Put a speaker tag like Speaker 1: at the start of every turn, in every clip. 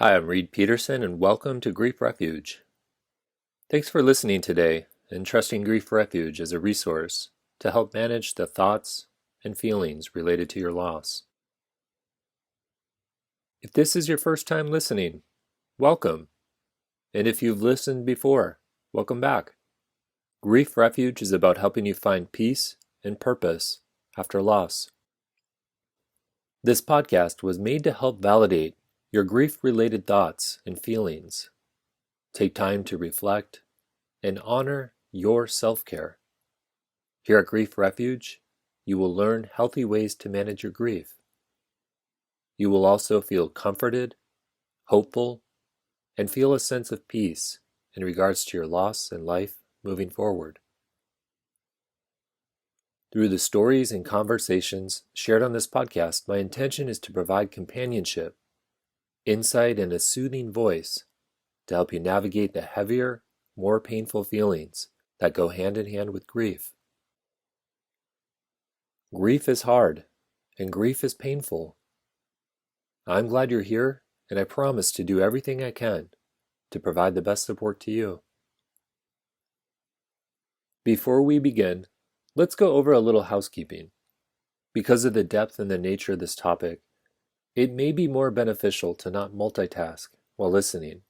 Speaker 1: Hi, I'm Reed Peterson, and welcome to Grief Refuge. Thanks for listening today and trusting Grief Refuge as a resource to help manage the thoughts and feelings related to your loss. If this is your first time listening, welcome. And if you've listened before, welcome back. Grief Refuge is about helping you find peace and purpose after loss. This podcast was made to help validate your grief-related thoughts and feelings. Take time to reflect and honor your self-care. Here at Grief Refuge, you will learn healthy ways to manage your grief. You will also feel comforted, hopeful, and feel a sense of peace in regards to your loss and life moving forward. Through the stories and conversations shared on this podcast, my intention is to provide companionship, insight, and a soothing voice to help you navigate the heavier, more painful feelings that go hand in hand with grief. Grief is hard, and grief is painful. I'm glad you're here, and I promise to do everything I can to provide the best support to you. Before we begin, let's go over a little housekeeping. Because of the depth and the nature of this topic, it may be more beneficial to not multitask while listening.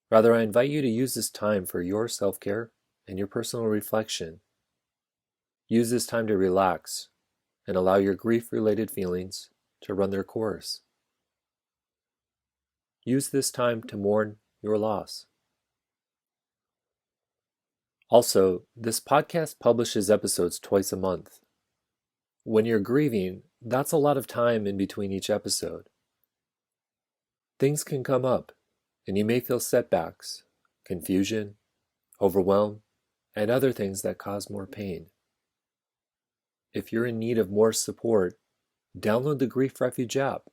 Speaker 1: Rather, I invite you to use this time for your self-care and your personal reflection. Use this time to relax and allow your grief-related feelings to run their course. Use this time to mourn your loss. Also, this podcast publishes episodes twice a month. When you're grieving, that's a lot of time in between each episode. Things can come up, and you may feel setbacks, confusion, overwhelm, and other things that cause more pain. If you're in need of more support, download the Grief Refuge app.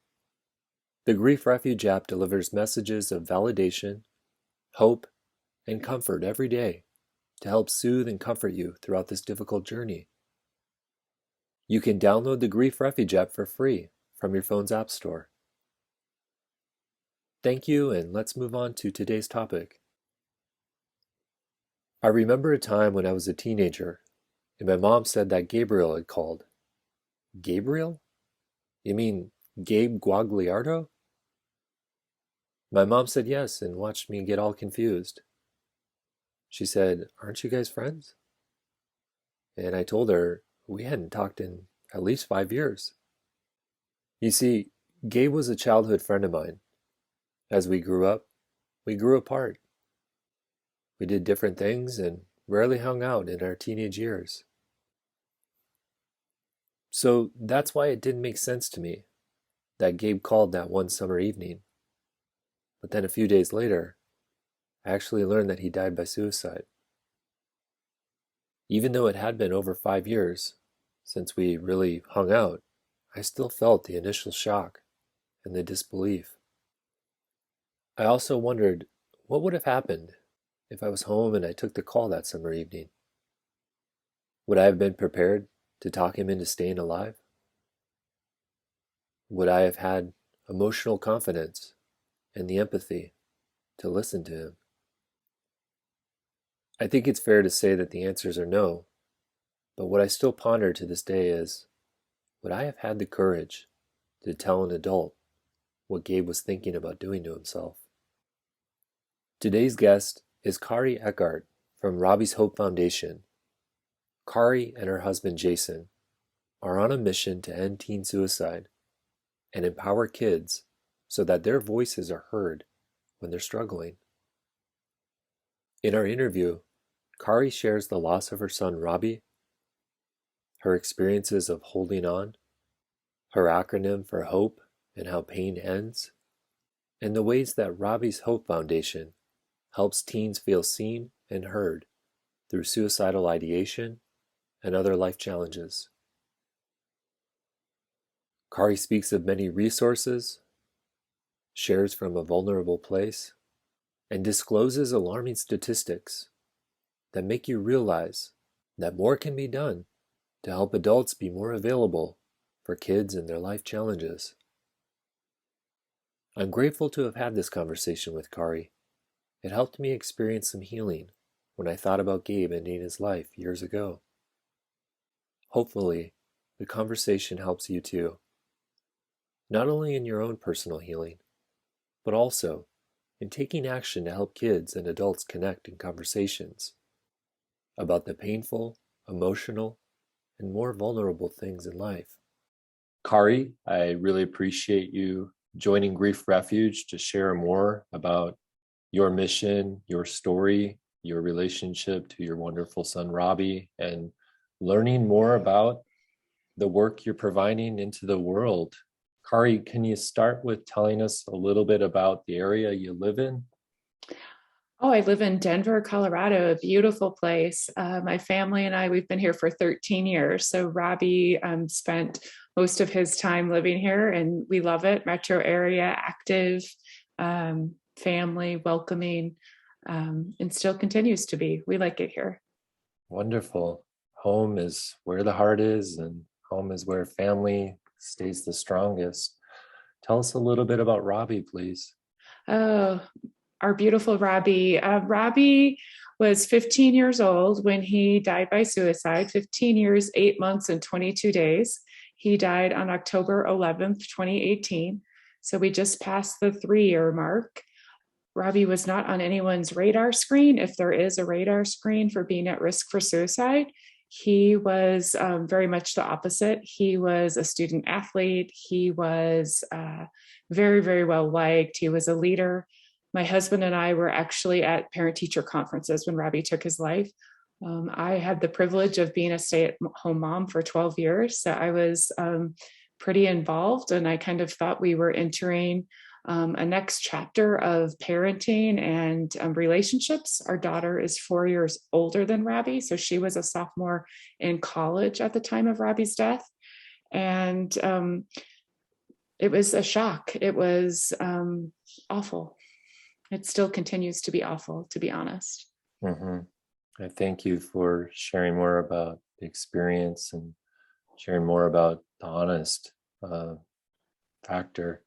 Speaker 1: The Grief Refuge app delivers messages of validation, hope, and comfort every day to help soothe and comfort you throughout this difficult journey. You can download the Grief Refuge app for free from your phone's app store. Thank you, and let's move on to today's topic. I remember a time when I was a teenager, and my mom said that Gabriel had called. Gabriel? You mean Gabe Guagliardo? My mom said yes and watched me get all confused. She said, "Aren't you guys friends?" And I told her we hadn't talked in at least 5 years. You see, Gabe was a childhood friend of mine. As we grew up, we grew apart. We did different things and rarely hung out in our teenage years. So that's why it didn't make sense to me that Gabe called that one summer evening. But then a few days later, I actually learned that he died by suicide. Even though it had been over 5 years since we really hung out, I still felt the initial shock and the disbelief. I also wondered what would have happened if I was home and I took the call that summer evening. Would I have been prepared to talk him into staying alive? Would I have had emotional confidence and the empathy to listen to him? I think it's fair to say that the answers are no, but what I still ponder to this day is, would I have had the courage to tell an adult what Gabe was thinking about doing to himself? Today's guest is Kari Eckart from Robbies Hope Foundation. Kari and her husband Jason are on a mission to end teen suicide and empower kids so that their voices are heard when they're struggling. In our interview, Kari shares the loss of her son Robbie, her experiences of holding on, her acronym for HOPE and how pain ends, and the ways that Robbies Hope Foundation helps teens feel seen and heard through suicidal ideation and other life challenges. Kari speaks of many resources, shares from a vulnerable place, and discloses alarming statistics that make you realize that more can be done to help adults be more available for kids and their life challenges. I'm grateful to have had this conversation with Kari. It helped me experience some healing when I thought about Gabe ending his life years ago. Hopefully, the conversation helps you too, not only in your own personal healing, but also in taking action to help kids and adults connect in conversations about the painful, emotional, and more vulnerable things in life. Kari, I really appreciate you joining Grief Refuge to share more about your mission, your story, your relationship to your wonderful son, Robbie, and learning more about the work you're providing into the world. Kari, can you start with telling us a little bit about the area you live in?
Speaker 2: Oh, I live in Denver, Colorado, a beautiful place. My family and I, we've been here for 13 years. So Robbie spent most of his time living here, and we love it. Metro area, active, family, welcoming, and still continues to be. We like it here.
Speaker 1: Wonderful. Home is where the heart is, and home is where family stays the strongest. Tell us a little bit about Robbie, please.
Speaker 2: Oh, our beautiful Robbie. Robbie was 15 years old when he died by suicide, 15 years, 8 months, and 22 days. He died on October 11th, 2018. So we just passed the 3-year mark. Robbie was not on anyone's radar screen, if there is a radar screen for being at risk for suicide. He was very much the opposite. He was a student athlete. He was very, very well liked. He was a leader. My husband and I were actually at parent-teacher conferences when Robbie took his life. I had the privilege of being a stay-at-home mom for 12 years, so I was pretty involved, and I kind of thought we were entering a next chapter of parenting and relationships. Our daughter is 4 years older than Robbie, so she was a sophomore in college at the time of Robbie's death. And it was a shock. It was awful. It still continues to be awful, to be honest.
Speaker 1: Mm-hmm. I thank you for sharing more about the experience and sharing more about the honest factor.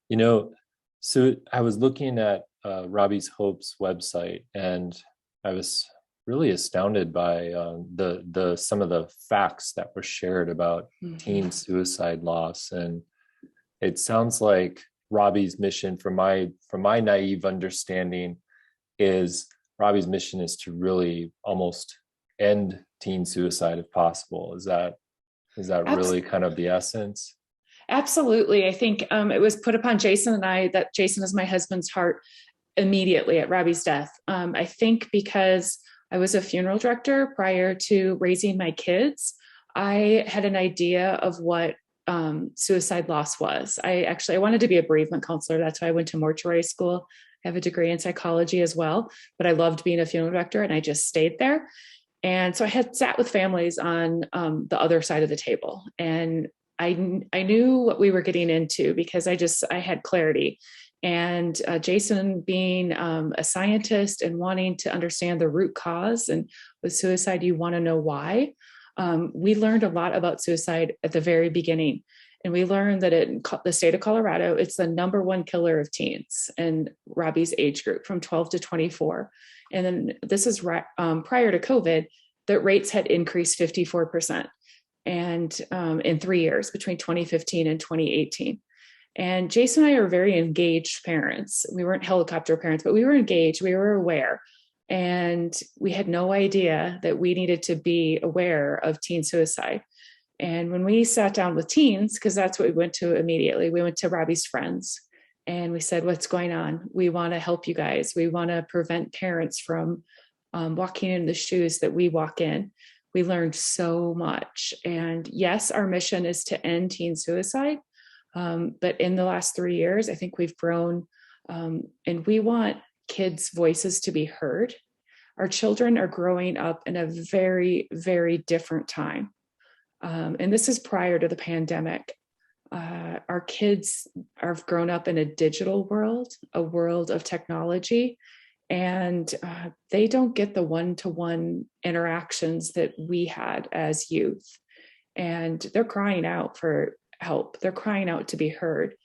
Speaker 1: You know, so I was looking at Robbies Hope's website, and I was really astounded by the some of the facts that were shared about teen suicide loss. And it sounds like Robbie's mission, from my naive understanding, is Robbie's mission is to really almost end teen suicide if possible. Is that really kind of the essence?
Speaker 2: Absolutely. I think it was put upon Jason and I that Jason is my husband's heart immediately at Robbie's death. I think because I was a funeral director prior to raising my kids, I had an idea of what suicide loss was. I wanted to be a bereavement counselor. That's why I went to mortuary school. I have a degree in psychology as well, but I loved being a funeral director, and I just stayed there. And so I had sat with families on the other side of the table, and I knew what we were getting into because I had clarity. And Jason, being a scientist and wanting to understand the root cause, and with suicide, you want to know why. We learned a lot about suicide at the very beginning. And we learned that in the state of Colorado, it's the number one killer of teens and Robbie's age group from 12 to 24. And then this is prior to COVID, that rates had increased 54%. And in 3 years, between 2015 and 2018. And Jason and I are very engaged parents. We weren't helicopter parents, but we were engaged. We were aware. And we had no idea that we needed to be aware of teen suicide. And when we sat down with teens, because that's what we went to immediately, we went to Robbie's friends and we said, what's going on? We want to help you guys. We want to prevent parents from walking in the shoes that we walk in. We learned so much. And yes, our mission is to end teen suicide. But in the last 3 years, I think we've grown, and we want kids' voices to be heard. Our children are growing up in a very, very different time. And this is prior to the pandemic. Our kids have grown up in a digital world, a world of technology, and they don't get the one-to-one interactions that we had as youth. And they're crying out for help. They're crying out to be heard.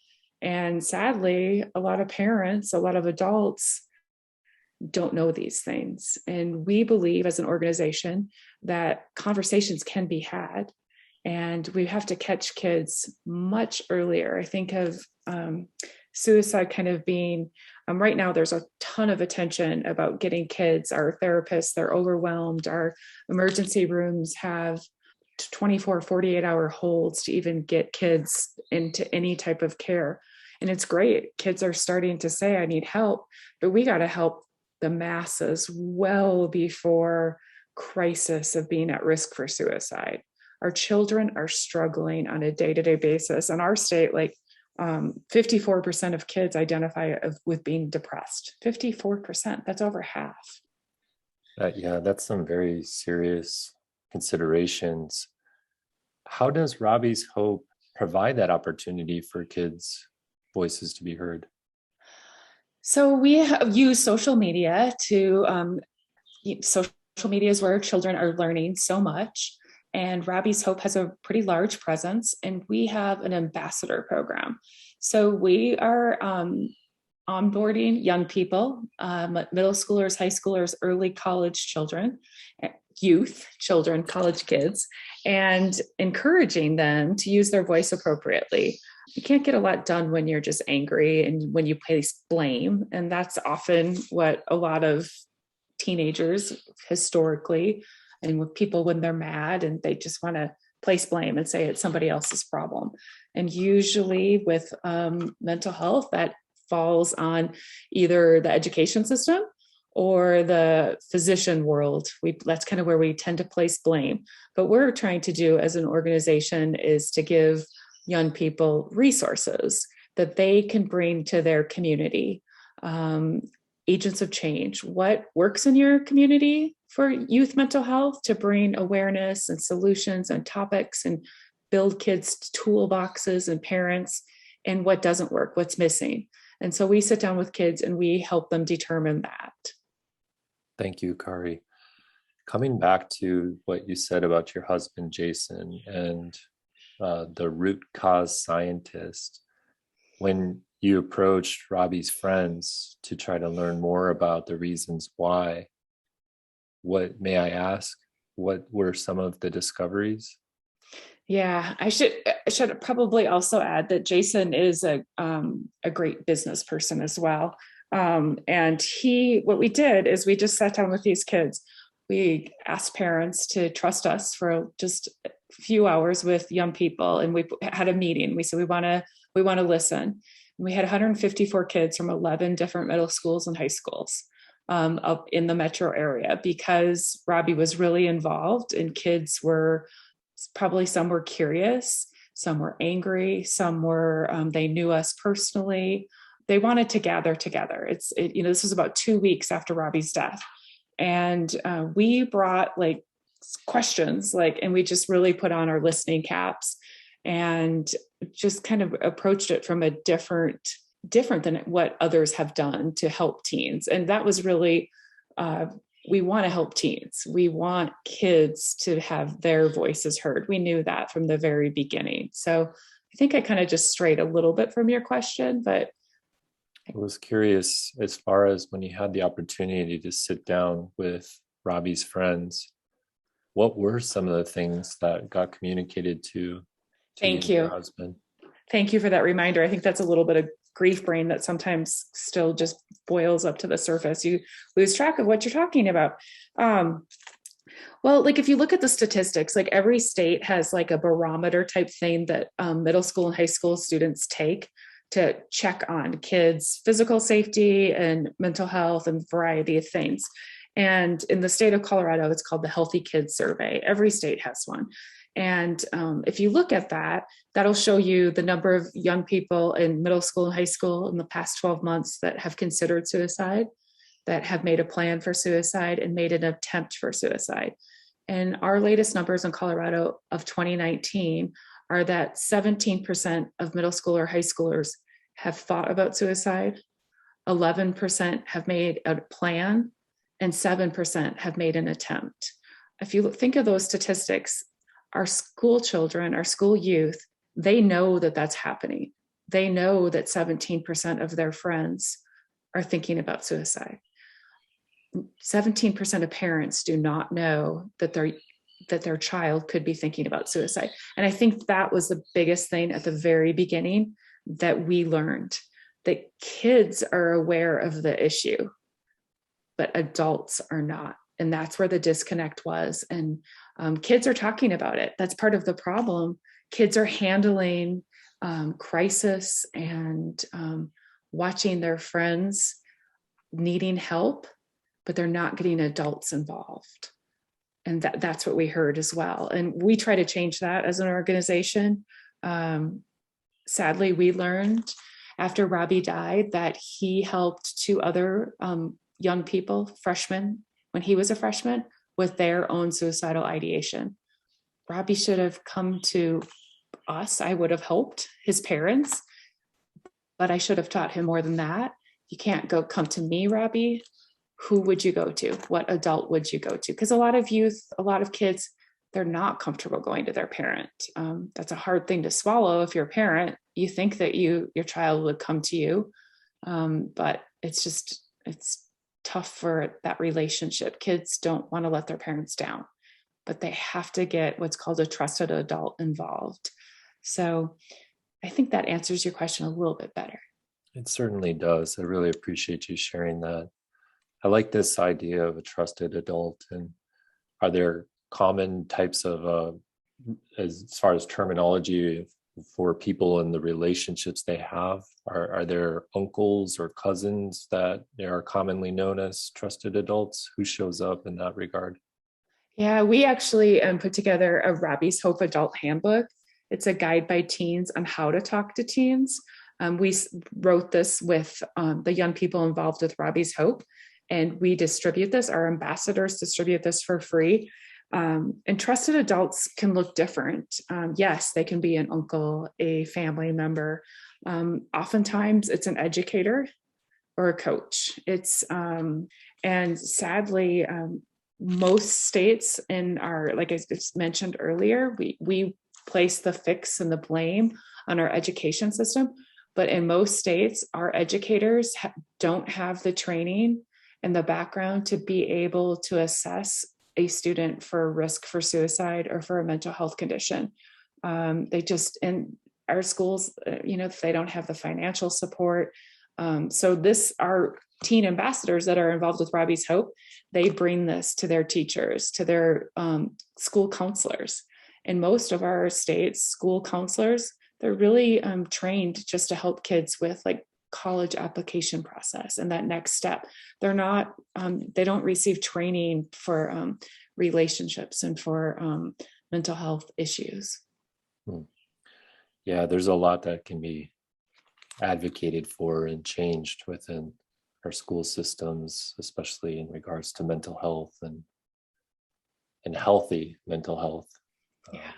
Speaker 2: And sadly, a lot of parents, a lot of adults don't know these things. And we believe as an organization that conversations can be had, and we have to catch kids much earlier. I think of suicide kind of being right now, there's a ton of attention about getting kids. Our therapists, they're overwhelmed. Our emergency rooms have 24, 48-hour holds to even get kids into any type of care. And it's great. Kids are starting to say, I need help, but we got to help the masses well before crisis of being at risk for suicide. Our children are struggling on a day-to-day basis. In our state, like 54% of kids identify with being depressed. 54%, that's over half.
Speaker 1: Yeah, that's some very serious considerations. How does Robbies Hope provide that opportunity for kids' voices to be heard?
Speaker 2: So we use social media to, social media is where children are learning so much. And Robbies Hope has a pretty large presence, and we have an ambassador program. So we are onboarding young people, middle schoolers, high schoolers, early college children, youth children, college kids, and encouraging them to use their voice appropriately. You can't get a lot done when you're just angry and when you place blame. And that's often what a lot of teenagers historically, and with people when they're mad and they just want to place blame and say it's somebody else's problem. And usually with mental health, that falls on either the education system or the physician world. That's kind of where we tend to place blame. But what we're trying to do as an organization is to give young people resources that they can bring to their community. Agents of change, what works in your community for youth mental health to bring awareness and solutions and topics and build kids' toolboxes and parents, and what doesn't work, what's missing. And so we sit down with kids and we help them determine that.
Speaker 1: Thank you, Kari. Coming back to what you said about your husband, Jason, and the root cause scientist, when you approached Robbie's friends to try to learn more about the reasons why, what, may I ask, what were some of the discoveries?
Speaker 2: Yeah, I should probably also add that Jason is a great business person as well. And what we did is we just sat down with these kids. We asked parents to trust us for just a few hours with young people, and we had a meeting. We said we want to listen. And we had 154 kids from 11 different middle schools and high schools up in the metro area, because Robbie was really involved, and kids were probably, some were curious, some were angry, some were they knew us personally. They wanted to gather together. This was about 2 weeks after Robbie's death. And we brought like questions, and we just really put on our listening caps and just kind of approached it from a different than what others have done to help teens. And that was really, we want to help teens. We want kids to have their voices heard. We knew that from the very beginning. So I think I kind of just strayed a little bit from your question, but
Speaker 1: I was curious, as far as when you had the opportunity to sit down with Robbie's friends, what were some of the things that got communicated to
Speaker 2: Thank
Speaker 1: your
Speaker 2: you.
Speaker 1: husband?
Speaker 2: Thank you for that reminder. I think that's a little bit of grief brain that sometimes still just boils up to the surface. You lose track of what you're talking about. Well, if you look at the statistics, every state has a barometer type thing that middle school and high school students take to check on kids' physical safety and mental health and variety of things. And in the state of Colorado, it's called the Healthy Kids Survey. Every state has one. And if you look at that, that'll show you the number of young people in middle school and high school in the past 12 months that have considered suicide, that have made a plan for suicide and made an attempt for suicide. And our latest numbers in Colorado of 2019 are that 17% of middle school or high schoolers have thought about suicide, 11% have made a plan, and 7% have made an attempt. If you think of those statistics, our school children, our school youth, they know that that's happening. they know that 17% of their friends are thinking about suicide. 17% of parents do not know that their child could be thinking about suicide. And I think that was the biggest thing at the very beginning that we learned, that kids are aware of the issue, but adults are not. And that's where the disconnect was. And kids are talking about it. That's part of the problem. Kids are handling crisis and watching their friends needing help, but they're not getting adults involved. And that's what we heard as well. And we try to change that as an organization. Sadly, we learned after Robbie died that he helped two other young people, freshmen, when he was a freshman, with their own suicidal ideation. Robbie should have come to us, I would have hoped, his parents, but I should have taught him more than that. You can't come to me, Robbie. Who would you go to? What adult would you go to? Because a lot of youth, a lot of kids, they're not comfortable going to their parent. That's a hard thing to swallow. If you're a parent, you think that your child would come to you, but it's tough for that relationship. Kids don't want to let their parents down, but they have to get what's called a trusted adult involved. So I think that answers your question a little bit better.
Speaker 1: It certainly does. I really appreciate you sharing that. I like this idea of a trusted adult. And are there common types of, as far as terminology for people and the relationships they have? Are there uncles or cousins that are commonly known as trusted adults? Who shows up in that regard?
Speaker 2: Yeah, we actually put together a Robbies Hope adult handbook. It's a guide by teens on how to talk to teens. We wrote this with the young people involved with Robbies Hope, and we distribute this. Our ambassadors distribute this for free. And trusted adults can look different. Yes, they can be an uncle, a family member. Oftentimes it's an educator or a coach. And sadly, most states in our, like I just mentioned earlier, we place the fix and the blame on our education system. But in most states, our educators don't have the training and the background to be able to assess a student for our suicide or for a mental health condition. In our schools, if they don't have the financial support. Our teen ambassadors that are involved with Robbies Hope, they bring this to their teachers, to their school counselors. In most of our states, school counselors, they're really trained just to help kids with like college application process and that next step. They're not, they don't receive training for relationships and for mental health issues.
Speaker 1: Yeah, there's a lot that can be advocated for and changed within our school systems, especially in regards to mental health and healthy mental health.
Speaker 2: Yeah.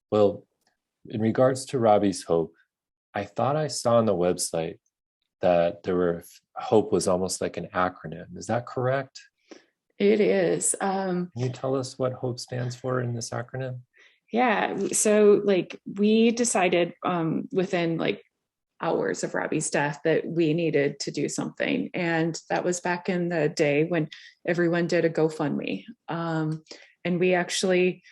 Speaker 1: Well, in regards to Robbies Hope, I thought I saw on the website that Hope was almost like an acronym. Is that correct?
Speaker 2: It is.
Speaker 1: Can you tell us what Hope stands for in this acronym?
Speaker 2: Yeah. So we decided within hours of Robbie's death that we needed to do something. And that was back in the day when everyone did a GoFundMe. And we actually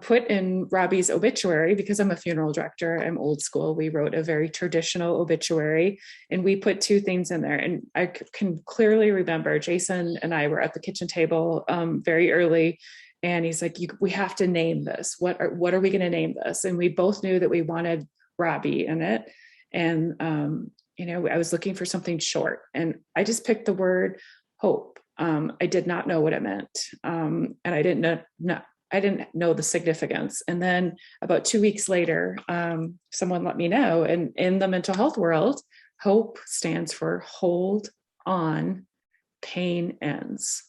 Speaker 2: put in Robbie's obituary, because I'm a funeral director, I'm old school. We wrote a very traditional obituary and we put two things in there. And I can clearly remember Jason and I were at the kitchen table very early, and he's like, we have to name this. What are we going to name this? And we both knew that we wanted Robbie in it. And, I was looking for something short, and I just picked the word hope. I did not know what it meant. And I didn't know the significance. And then about 2 weeks later, someone let me know. And in the mental health world, hope stands for hold on, pain ends.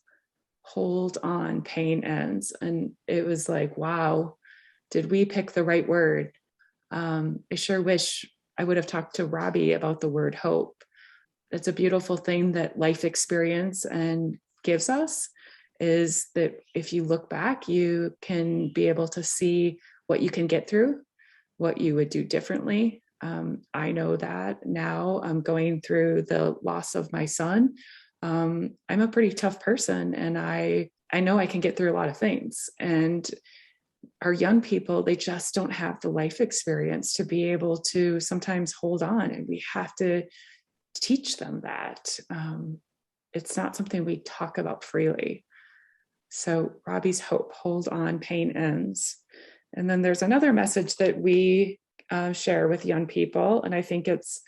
Speaker 2: Hold on, pain ends. And it was like, wow, did we pick the right word? I sure wish I would have talked to Robbie about the word hope. It's a beautiful thing that life experience and gives us, is that if you look back, you can be able to see what you can get through, what you would do differently. I know that now I'm going through the loss of my son. I'm a pretty tough person, and I know I can get through a lot of things. And our young people, they just don't have the life experience to be able to sometimes hold on, and we have to teach them that. It's not something we talk about freely. So Robbies Hope, hold on, pain ends. And then there's another message that we share with young people, and I think it's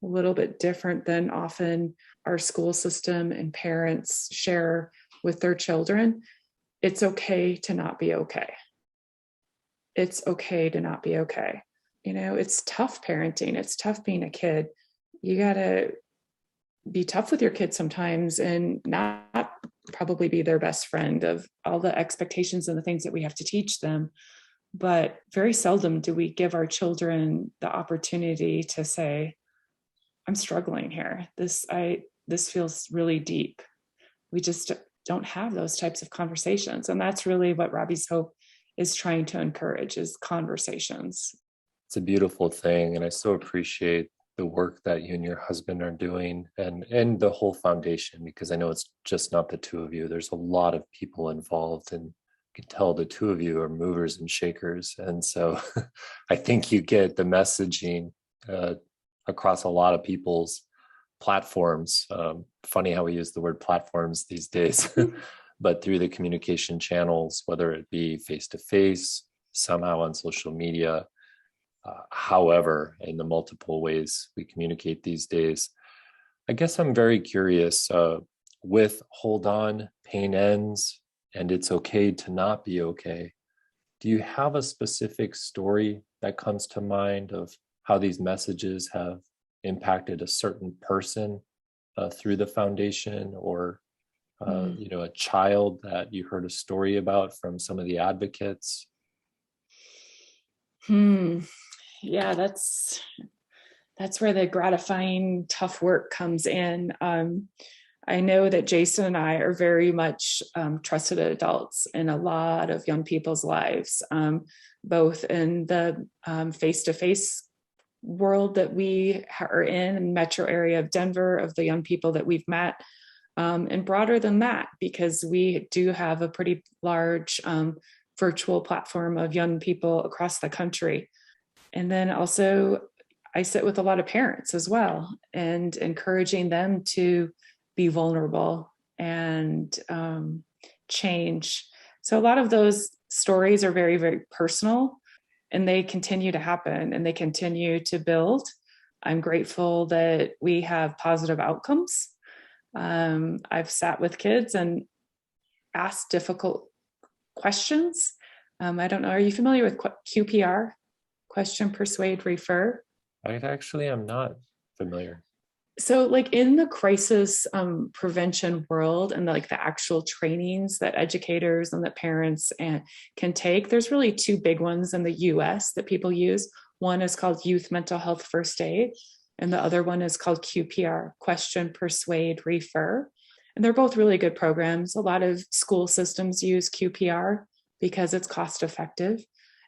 Speaker 2: a little bit different than often our school system and parents share with their children. It's okay to not be okay. It's okay to not be okay. You know, it's tough parenting. It's tough being a kid. You got to be tough with your kids sometimes and not probably be their best friend of all the expectations and the things that we have to teach them. But very seldom do we give our children the opportunity to say, I'm struggling here. This feels really deep. We just don't have those types of conversations. And that's really what Robbies Hope is trying to encourage, is conversations.
Speaker 1: It's a beautiful thing. And I so appreciate the work that you and your husband are doing, and the whole foundation, because I know it's just not the two of you. There's a lot of people involved, and you can tell the two of you are movers and shakers. And so I think you get the messaging across a lot of people's platforms. Funny how we use the word platforms these days, but through the communication channels, whether it be face-to-face, somehow on social media, however, in the multiple ways we communicate these days. I guess I'm very curious with Hold On, Pain Ends, and It's Okay to Not Be Okay. Do you have a specific story that comes to mind of how these messages have impacted a certain person through the foundation, or a child that you heard a story about from some of the advocates?
Speaker 2: Yeah, that's where the gratifying, tough work comes in. I know that Jason and I are very much trusted adults in a lot of young people's lives, both in the face-to-face world that we are in metro area of Denver, of the young people that we've met, and broader than that, because we do have a pretty large virtual platform of young people across the country. And then also I sit with a lot of parents as well, and encouraging them to be vulnerable and change. So a lot of those stories are very, very personal, and they continue to happen and they continue to build. I'm grateful that we have positive outcomes. I've sat with kids and asked difficult questions. I don't know, are you familiar with QPR? Question, persuade, refer?
Speaker 1: I actually am not familiar.
Speaker 2: So like in the crisis prevention world, and like the actual trainings that educators and that parents can take, there's really two big ones in the US that people use. One is called Youth Mental Health First Aid, and the other one is called QPR, question, persuade, refer. And they're both really good programs. A lot of school systems use QPR because it's cost effective.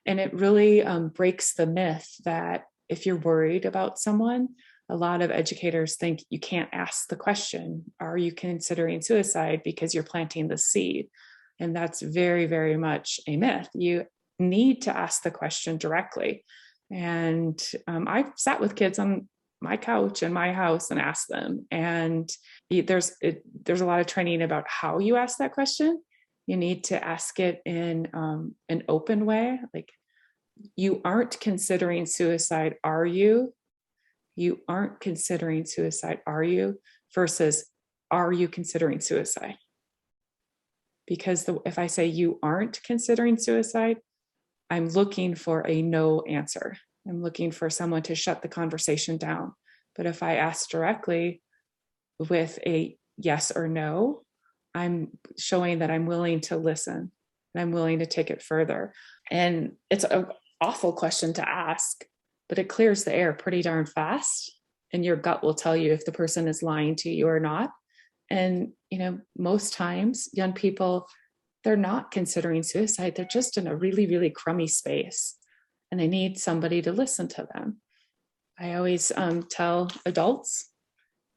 Speaker 2: And it really breaks the myth that if you're worried about someone, a lot of educators think you can't ask the question, are you considering suicide, because you're planting the seed. And that's very, very much a myth. You need to ask the question directly. And I've sat with kids on my couch in my house and asked them. And there's a lot of training about how you ask that question. You need to ask it in an open way, like, you aren't considering suicide, are you? You aren't considering suicide, are you? Versus, are you considering suicide? Because if I say you aren't considering suicide, I'm looking for a no answer. I'm looking for someone to shut the conversation down. But if I ask directly with a yes or no, I'm showing that I'm willing to listen and I'm willing to take it further. And it's an awful question to ask, but it clears the air pretty darn fast. And your gut will tell you if the person is lying to you or not. And, most times young people, they're not considering suicide. They're just in a really, really crummy space, and they need somebody to listen to them. I always tell adults,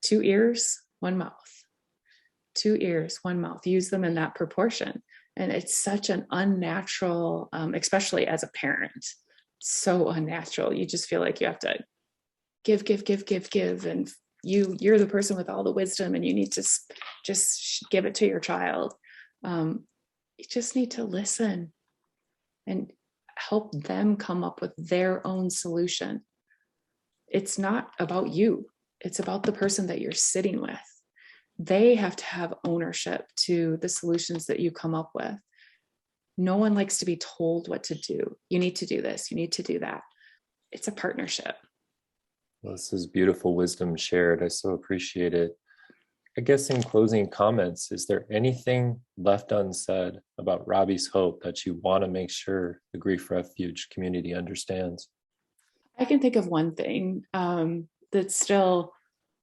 Speaker 2: 2 ears, 1 mouth. 2 ears, 1 mouth. Use them in that proportion. And it's such an unnatural, especially as a parent, so unnatural. You just feel like you have to give, give, give, give, give. And you're the person with all the wisdom and you need to just give it to your child. You just need to listen and help them come up with their own solution. It's not about you. It's about the person that you're sitting with. They have to have ownership to the solutions that you come up with. No one likes to be told what to do. You need to do this. You need to do that. It's a partnership.
Speaker 1: Well, this is beautiful wisdom shared. I so appreciate it. I guess in closing comments, is there anything left unsaid about Robbies Hope that you want to make sure the Grief Refuge community understands?
Speaker 2: I can think of one thing that's still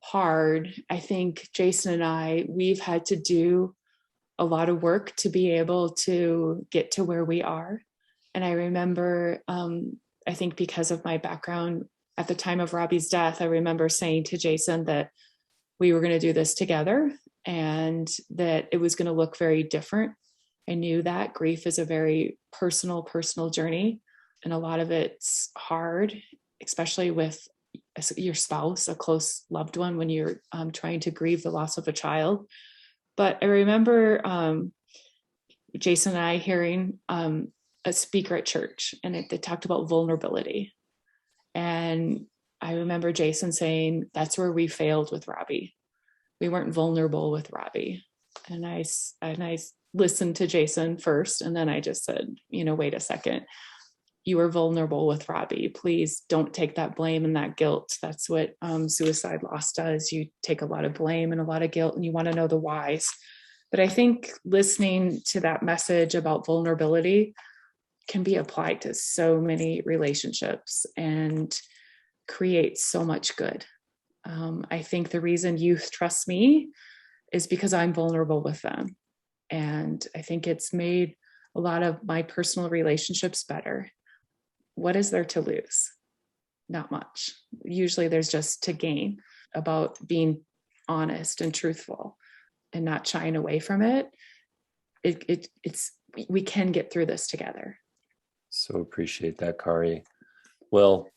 Speaker 2: hard. I think Jason and we've had to do a lot of work to be able to get to where we are. And I remember, I think because of my background at the time of Robbie's death, I remember saying to Jason that we were going to do this together and that it was going to look very different. I knew that grief is a very personal journey. And a lot of it's hard, especially with your spouse, a close loved one, when you're trying to grieve the loss of a child. But I remember Jason and I hearing a speaker at church, and they talked about vulnerability. And I remember Jason saying, that's where we failed with Robbie. We weren't vulnerable with Robbie. And I listened to Jason first, and then I just said, wait a second. You were vulnerable with Robbie. Please don't take that blame and that guilt. That's what suicide loss does. You take a lot of blame and a lot of guilt, and you want to know the whys. But I think listening to that message about vulnerability can be applied to so many relationships and create so much good. I think the reason youth trust me is because I'm vulnerable with them. And I think it's made a lot of my personal relationships better. What is there to lose? Not much. Usually there's just to gain about being honest and truthful and not shying away from it. We can get through this together.
Speaker 1: So appreciate that, Kari. Well,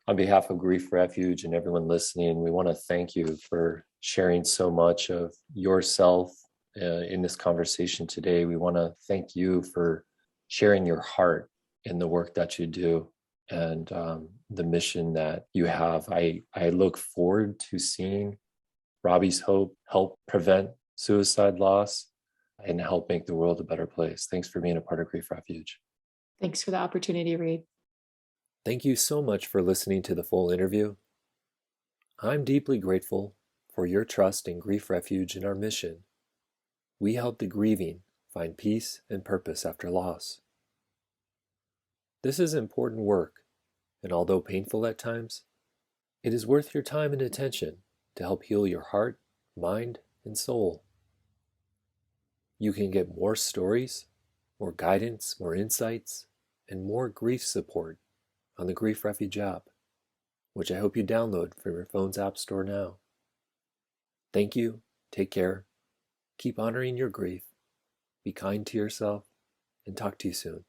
Speaker 1: on behalf of Grief Refuge and everyone listening, we want to thank you for sharing so much of yourself in this conversation today. We want to thank you for sharing your heart in the work that you do and the mission that you have. I look forward to seeing Robbies Hope help prevent suicide loss and help make the world a better place. Thanks for being a part of Grief Refuge.
Speaker 2: Thanks for the opportunity, Reed.
Speaker 1: Thank you so much for listening to the full interview. I'm deeply grateful for your trust in Grief Refuge and our mission. We help the grieving find peace and purpose after loss. This is important work, and although painful at times, it is worth your time and attention to help heal your heart, mind, and soul. You can get more stories, more guidance, more insights, and more grief support on the Grief Refuge app, which I hope you download from your phone's app store now. Thank you, take care, keep honoring your grief, be kind to yourself, and talk to you soon.